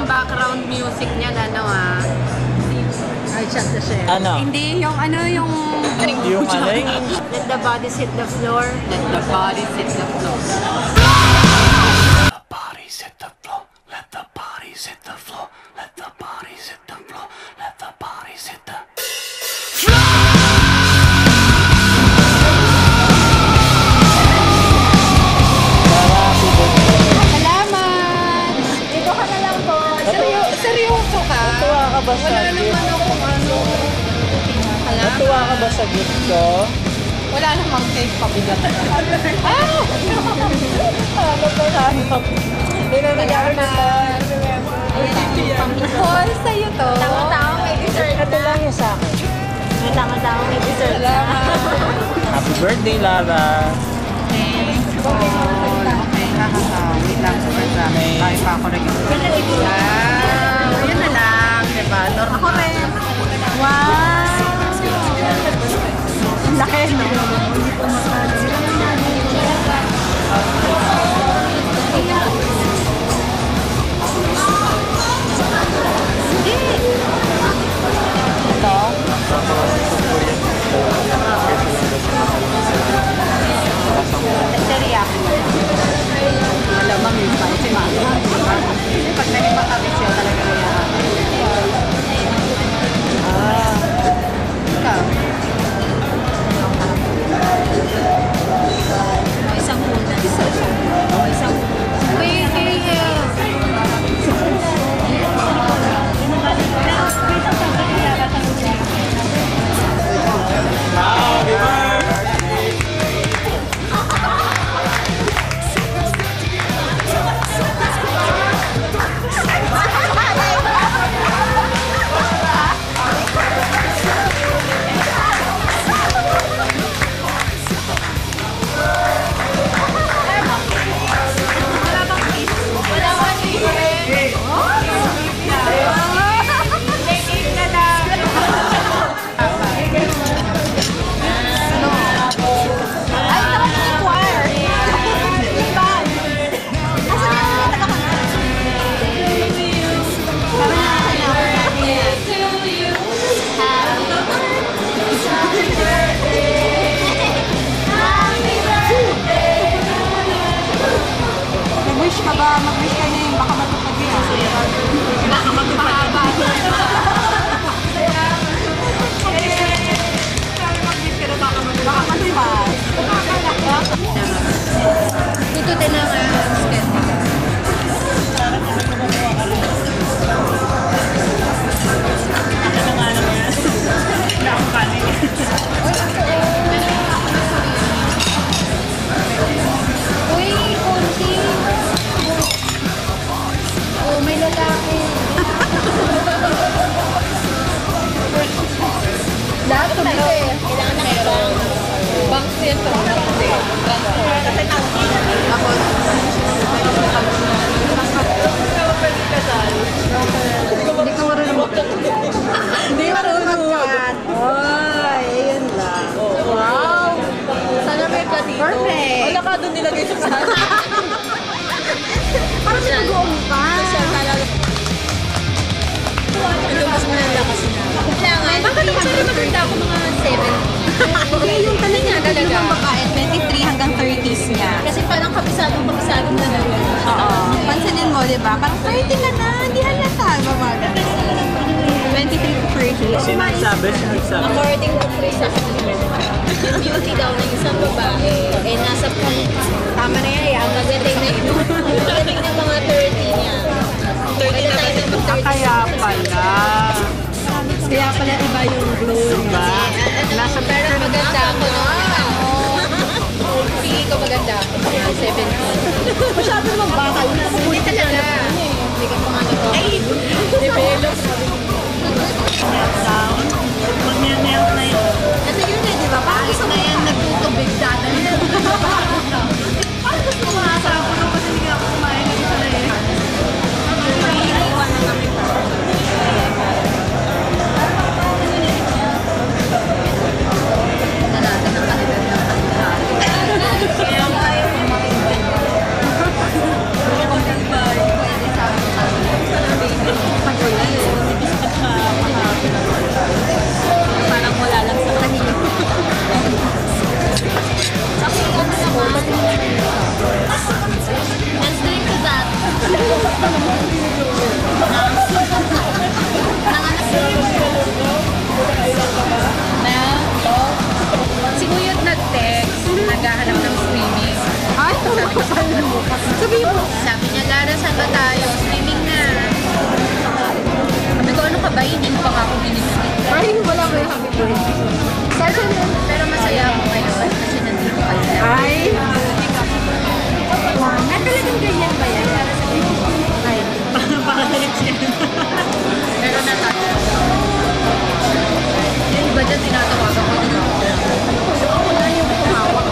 yung background music niya, ano I shot the shell. Ano? Hindi, yung ano, yung... Yung ano yung... Let the bodies hit the floor. Let the bodies hit the floor. The bodies hit the floor. Let the bodies hit the floor. Let the bodies hit the floor. Let the bodies hit the Salamat! Dito ka na lang po. Seryoso ka? Natuwa ka ba sa Wala gift? naman akong ano. Natuwa ka ba sa gift ko? Wala namang cake pabigat. Ano pa hanap? Pinanagyan na Paul, sa'yo to. Tama-tama may dessert ito lang yung sa akin. May tama-tama may dessert na. Happy birthday, Lara! Thanks, Paul. Okay, wait lang sa birthday. Tayo pa ako rin. Wow! Yun na lang, diba? Normal. Ako rin. Wow! Ang laki, no? Hindi ko makano. Teriyaki. Malamang yung spicy mama. Pag nagpapakabit siya talaga niya. Ikaw. Isang punan. Isang Mag-wish ka ba? Mag-wish ka niya yung baka matupad niya. Baka matupad ba? Mag-wish ka na baka matupad. Ito din ang schedule. Uy, konti. Oh, may lalaki. Lahat ito eh. Kailangan na meron. Bank yan ito. Kasi tapos, hindi ko marunong. Hindi marunong yan. Ay, ayun lang. Wow! Sana may platito. Perfect! Wala ka doon nilagay sa saan. Parang nag-uong ka. Ito mas maganda kasi na. Kailangan. Bakit actually maganda ako mga 7. Hindi, yung talaga Talaga. ng babae, 23 hanggang 30s niya. Kasi parang kapisadong na lang. Oo. Pansinin mo, di ba? Parang 30 ka na, hindi halata. Babaga. 23 to 30. Sino nagsabi? Sino nagsabi? According to Chris, yung beauty daw ng isang babae, eh nasa Tama na yan. pagdating ng mga 30 niya. 30 na kasi Kaya pala. Kaya pala iba yung glow, di ba? Nasa pero maganda ako no? Pili ko maganda ako. 17. Masyado namang bakal. Hindi talaga. Hindi ko pang ano to. Ay! Develop. Kasi yun eh, di ba? Parang gusto na yan, nagtutubig dati. Parang gusto ko nga sa puno kasi hindi ako kumain ng isa na eh. Iiwan na kami pa. Nalatan ang kalidad ng kalidad. Kaya tayo pumakinig. Pwede sa Sabihin mo. Sabi niya, Lara, saan ba tayo? Streaming na. Sabi ko, ano ka ba? Hindi mo pa nga ako binisip. Ay, wala ko yung happy birthday. Pero masaya ako ngayon kasi nandito ka sila. Ay. Talagang ganyan ba yan? Para sa ay. Pero natatawa. Yung iba dyan, tinatawagan ko din ako. Wala yung tumawag.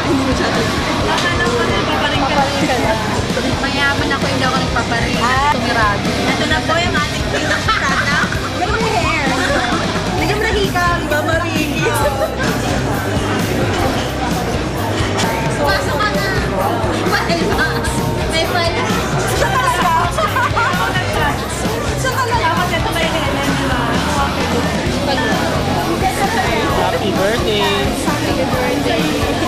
Hindi mo siya doon. Paparing ka na. Mayaman ako, hindi ako nagpaparin. Tumirado. Ito na po yung ating favorite product. Ganun yung hair. Lagyan mo na hikang. Mamarigis. Pasok ka na! May file. Siya talaga. Siya talaga. Dapat ito kayo Happy birthday! Happy birthday.